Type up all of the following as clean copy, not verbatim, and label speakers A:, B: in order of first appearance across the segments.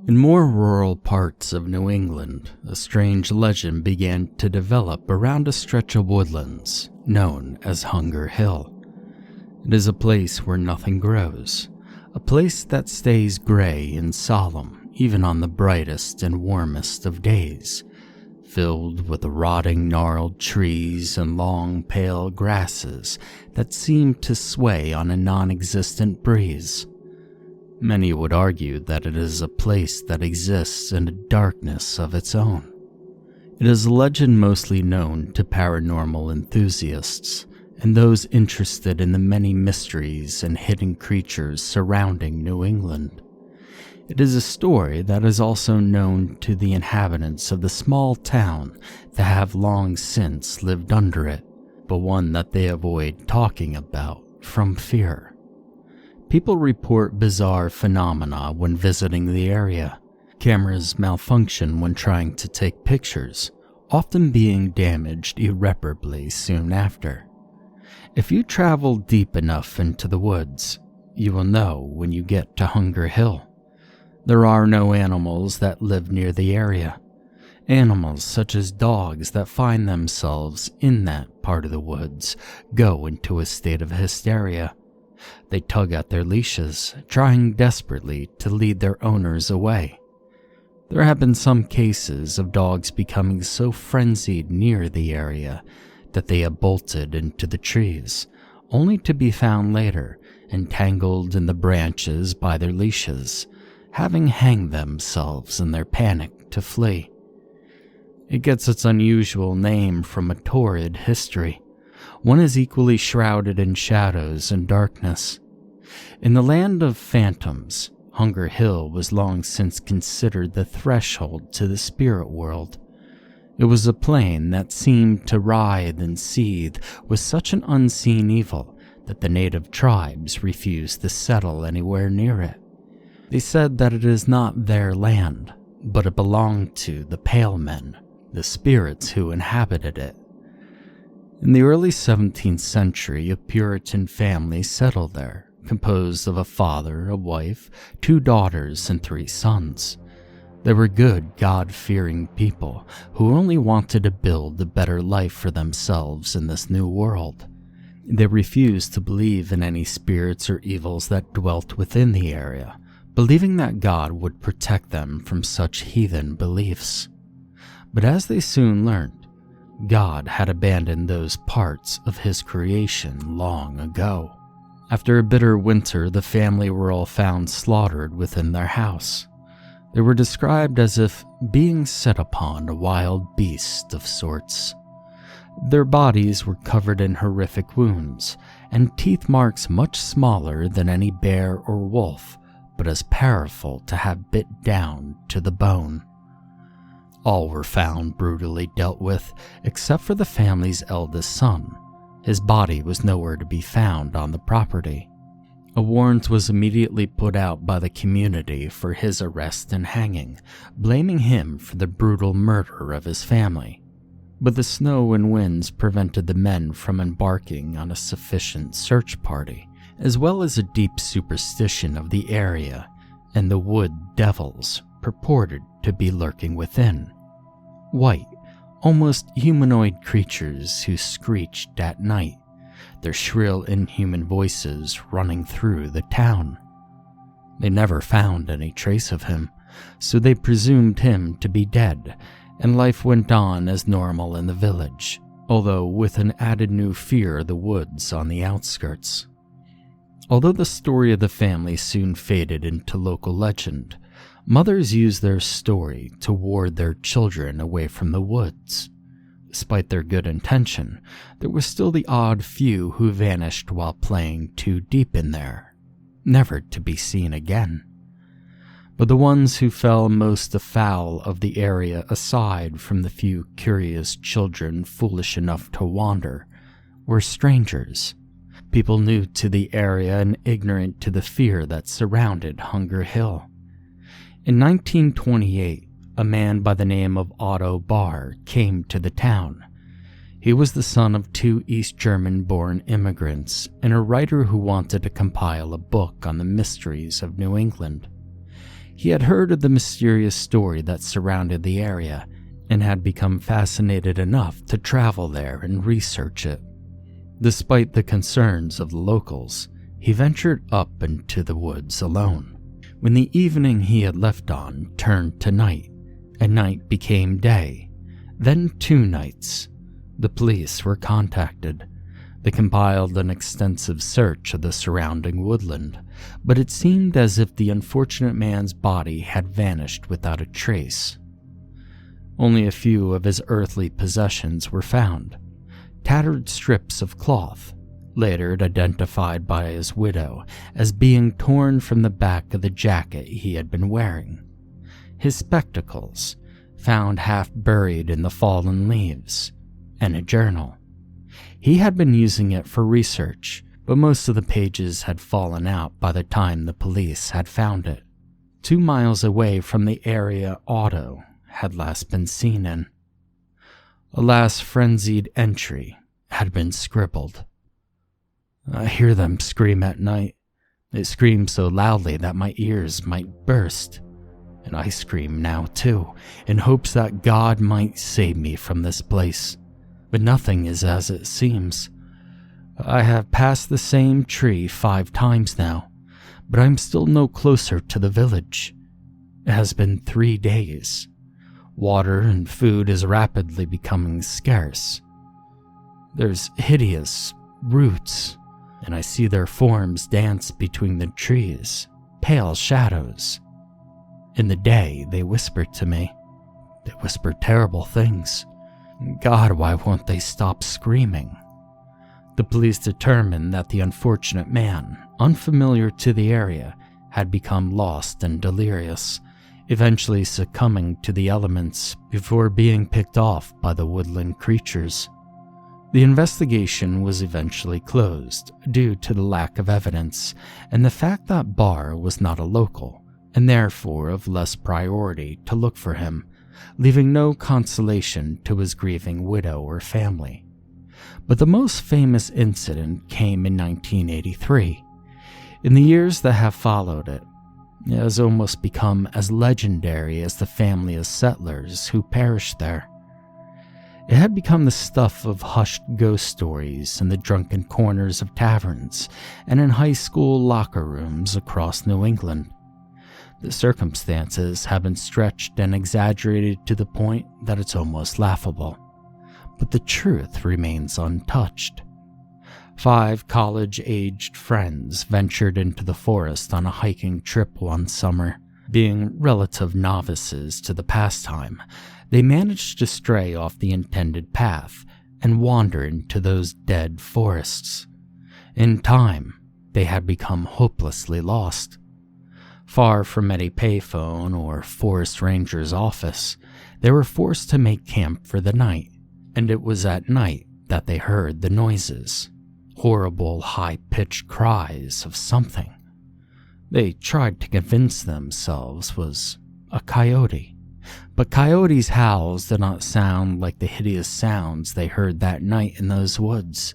A: In more rural parts of New England, a strange legend began to develop around a stretch of woodlands known as Hunger Hill. It is a place where nothing grows, a place that stays gray and solemn even on the brightest and warmest of days, filled with rotting gnarled trees and long pale grasses that seem to sway on a non-existent breeze. Many would argue that it is a place that exists in a darkness of its own. It is a legend mostly known to paranormal enthusiasts and those interested in the many mysteries and hidden creatures surrounding New England. It is a story that is also known to the inhabitants of the small town that have long since lived under it, but one that they avoid talking about from fear. People report bizarre phenomena when visiting the area. Cameras malfunction when trying to take pictures, often being damaged irreparably soon after. If you travel deep enough into the woods, you will know when you get to Hunger Hill. There are no animals that live near the area. Animals such as dogs that find themselves in that part of the woods go into a state of hysteria. They tug at their leashes, trying desperately to lead their owners away. There have been some cases of dogs becoming so frenzied near the area that they have bolted into the trees, only to be found later entangled in the branches by their leashes, having hanged themselves in their panic to flee. It gets its unusual name from a torrid history. One is equally shrouded in shadows and darkness. In the land of phantoms, Hunger Hill was long since considered the threshold to the spirit world. It was a plane that seemed to writhe and seethe with such an unseen evil that the native tribes refused to settle anywhere near it. They said that it is not their land, but it belonged to the Pale Men, the spirits who inhabited it. In the early 17th century, a Puritan family settled there, composed of a father, a wife, 2 daughters, and 3 sons. They were good, God-fearing people who only wanted to build a better life for themselves in this new world. They refused to believe in any spirits or evils that dwelt within the area, believing that God would protect them from such heathen beliefs. But as they soon learned, God had abandoned those parts of his creation long ago. After a bitter winter, the family were all found slaughtered within their house. They were described as if being set upon a wild beast of sorts. Their bodies were covered in horrific wounds, and teeth marks much smaller than any bear or wolf, but as powerful to have bit down to the bone. All were found brutally dealt with, except for the family's eldest son. His body was nowhere to be found on the property. A warrant was immediately put out by the community for his arrest and hanging, blaming him for the brutal murder of his family. But the snow and winds prevented the men from embarking on a sufficient search party, as well as a deep superstition of the area and the wood devils purported to be lurking within. White, almost humanoid creatures who screeched at night, their shrill inhuman voices running through the town. They never found any trace of him, so they presumed him to be dead, and life went on as normal in the village, although with an added new fear of the woods on the outskirts. Although the story of the family soon faded into local legend, mothers used their story to ward their children away from the woods. Despite their good intention, there was still the odd few who vanished while playing too deep in there, never to be seen again. But the ones who fell most afoul of the area, aside from the few curious children foolish enough to wander, were strangers, people new to the area and ignorant to the fear that surrounded Hunger Hill. In 1928, a man by the name of Otto Barr came to the town. He was the son of 2 East German-born immigrants and a writer who wanted to compile a book on the mysteries of New England. He had heard of the mysterious story that surrounded the area and had become fascinated enough to travel there and research it. Despite the concerns of the locals, he ventured up into the woods alone. When the evening he had left on turned to night, and night became day, then 2 nights, the police were contacted. They compiled an extensive search of the surrounding woodland, but it seemed as if the unfortunate man's body had vanished without a trace. Only a few of his earthly possessions were found: tattered strips of cloth, later identified by his widow as being torn from the back of the jacket he had been wearing; his spectacles, found half buried in the fallen leaves; and a journal. He had been using it for research, but most of the pages had fallen out by the time the police had found it. 2 miles away from the area Otto had last been seen in. A last frenzied entry had been scribbled. "I hear them scream at night. They scream so loudly that my ears might burst. And I scream now too, in hopes that God might save me from this place. But nothing is as it seems. I have passed the same tree 5 times now, but I am still no closer to the village. It has been 3 days. Water and food is rapidly becoming scarce. There's hideous roots, and I see their forms dance between the trees, pale shadows. In the day, they whisper to me. They whisper terrible things. God, why won't they stop screaming?" The police determined that the unfortunate man, unfamiliar to the area, had become lost and delirious, eventually succumbing to the elements before being picked off by the woodland creatures. The investigation was eventually closed due to the lack of evidence and the fact that Barr was not a local, and therefore of less priority to look for him, leaving no consolation to his grieving widow or family. But the most famous incident came in 1983. In the years that have followed it, it has almost become as legendary as the family of settlers who perished there. It had become the stuff of hushed ghost stories in the drunken corners of taverns and in high school locker rooms across New England. The circumstances have been stretched and exaggerated to the point that it's almost laughable, but the truth remains untouched. 5 college-aged friends ventured into the forest on a hiking trip one summer. Being relative novices to the pastime, they managed to stray off the intended path and wander into those dead forests. In time, they had become hopelessly lost. Far from any payphone or forest ranger's office, they were forced to make camp for the night, and it was at night that they heard the noises. Horrible, high-pitched cries of something they tried to convince themselves was a coyote. But coyotes' howls did not sound like the hideous sounds they heard that night in those woods.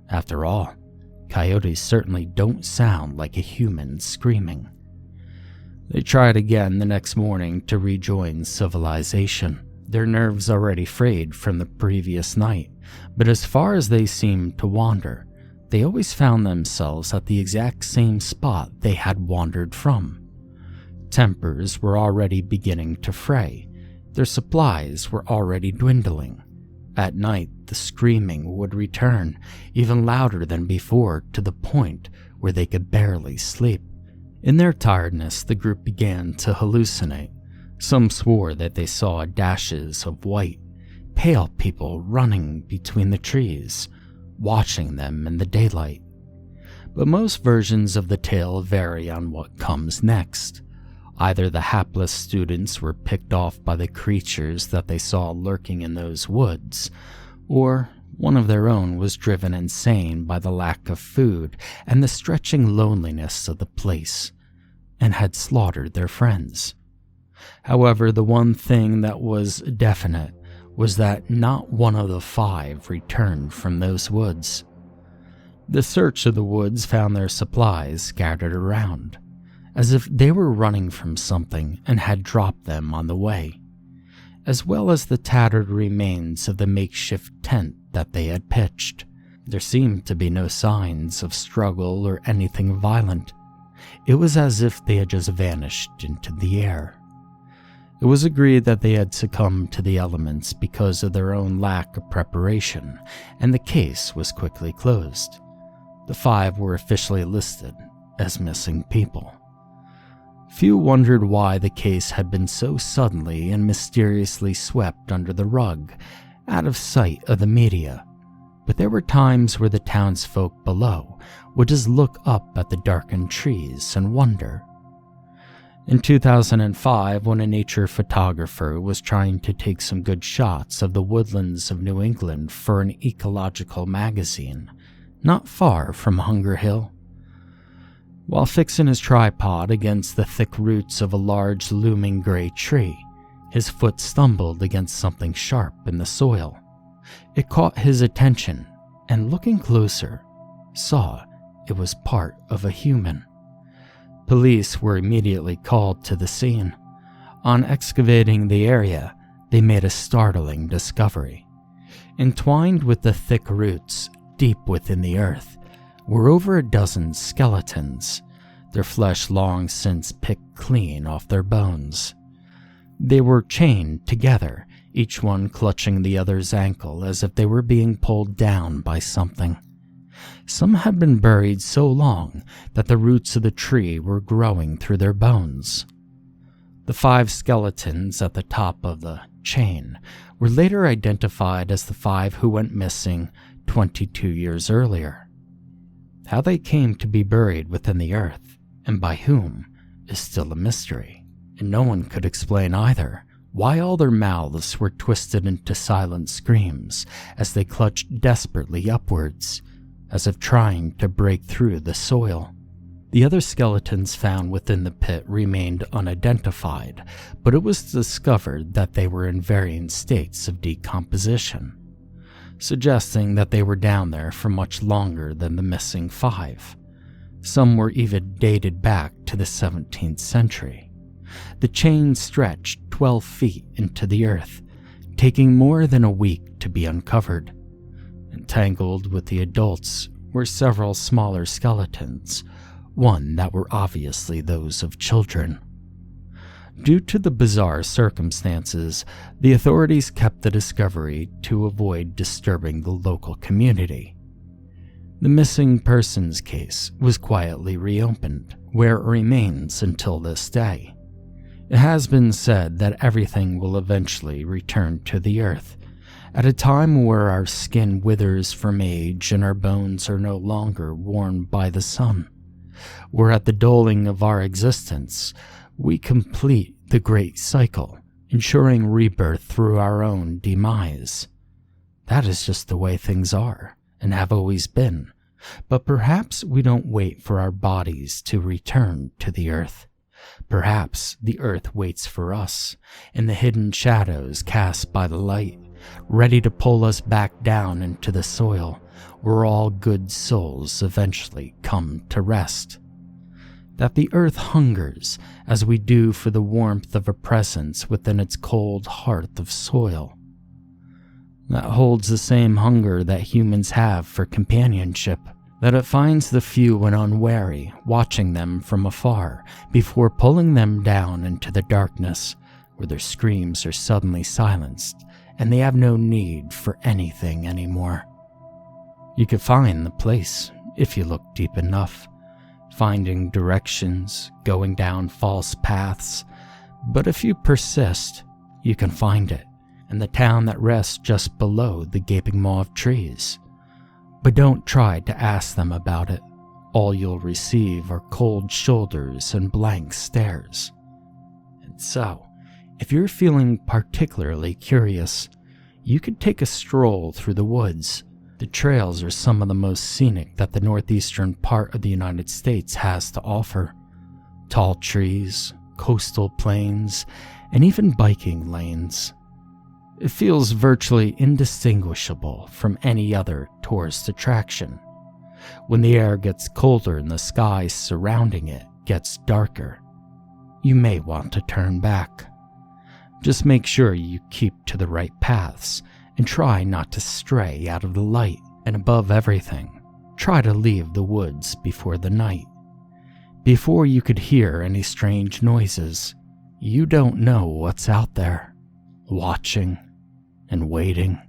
A: After all, coyotes certainly don't sound like a human screaming. They tried again the next morning to rejoin civilization, their nerves already frayed from the previous night, but as far as they seemed to wander, they always found themselves at the exact same spot they had wandered from. Tempers were already beginning to fray. Their supplies were already dwindling. At night, the screaming would return, even louder than before, to the point where they could barely sleep. In their tiredness, the group began to hallucinate. Some swore that they saw dashes of white, pale people running between the trees, watching them in the daylight. But most versions of the tale vary on what comes next. Either the hapless students were picked off by the creatures that they saw lurking in those woods, or one of their own was driven insane by the lack of food and the stretching loneliness of the place, and had slaughtered their friends. However, the one thing that was definite was that not one of the 5 returned from those woods. The search of the woods found their supplies scattered around, as if they were running from something and had dropped them on the way, as well as the tattered remains of the makeshift tent that they had pitched. There seemed to be no signs of struggle or anything violent. It was as if they had just vanished into the air. It was agreed that they had succumbed to the elements because of their own lack of preparation, and the case was quickly closed. The 5 were officially listed as missing people. Few wondered why the case had been so suddenly and mysteriously swept under the rug, out of sight of the media, but there were times where the townsfolk below would just look up at the darkened trees and wonder. In 2005, when a nature photographer was trying to take some good shots of the woodlands of New England for an ecological magazine, not far from Hunger Hill, while fixing his tripod against the thick roots of a large looming gray tree, his foot stumbled against something sharp in the soil. It caught his attention, and looking closer, saw it was part of a human. Police were immediately called to the scene. On excavating the area, they made a startling discovery. Entwined with the thick roots deep within the earth were over a dozen skeletons, their flesh long since picked clean off their bones. They were chained together, each one clutching the other's ankle as if they were being pulled down by something. Some had been buried so long that the roots of the tree were growing through their bones. The 5 skeletons at the top of the chain were later identified as the 5 who went missing 22 years earlier. How they came to be buried within the earth, and by whom, is still a mystery, and no one could explain either why all their mouths were twisted into silent screams as they clutched desperately upwards, as if trying to break through the soil. The other skeletons found within the pit remained unidentified, but it was discovered that they were in varying states of decomposition, suggesting that they were down there for much longer than the missing 5. Some were even dated back to the 17th century. The chain stretched 12 feet into the earth, taking more than a week to be uncovered. Entangled with the adults were several smaller skeletons, one that were obviously those of children. Due to the bizarre circumstances, the authorities kept the discovery to avoid disturbing the local community. The missing persons case was quietly reopened, where it remains until this day. It has been said that everything will eventually return to the earth, at a time where our skin withers from age and our bones are no longer warmed by the sun, where at the doling of our existence, we complete the great cycle, ensuring rebirth through our own demise. That is just the way things are, and have always been, but perhaps we don't wait for our bodies to return to the earth. Perhaps the earth waits for us, in the hidden shadows cast by the light, ready to pull us back down into the soil, where all good souls eventually come to rest. That the earth hungers as we do for the warmth of a presence within its cold hearth of soil. That holds the same hunger that humans have for companionship, that it finds the few and unwary watching them from afar before pulling them down into the darkness, where their screams are suddenly silenced and they have no need for anything anymore. You could find the place if you look deep enough, finding directions, going down false paths, but if you persist, you can find it in the town that rests just below the gaping maw of trees. But don't try to ask them about it. All you'll receive are cold shoulders and blank stares. And so, if you're feeling particularly curious, you could take a stroll through the woods. The trails are some of the most scenic that the northeastern part of the United States has to offer. Tall trees, coastal plains, and even biking lanes. It feels virtually indistinguishable from any other tourist attraction. When the air gets colder and the skies surrounding it gets darker, you may want to turn back. Just make sure you keep to the right paths and try not to stray out of the light, and above everything, try to leave the woods before the night. Before you could hear any strange noises, you don't know what's out there, watching and waiting.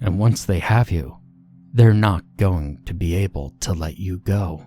A: And once they have you, they're not going to be able to let you go.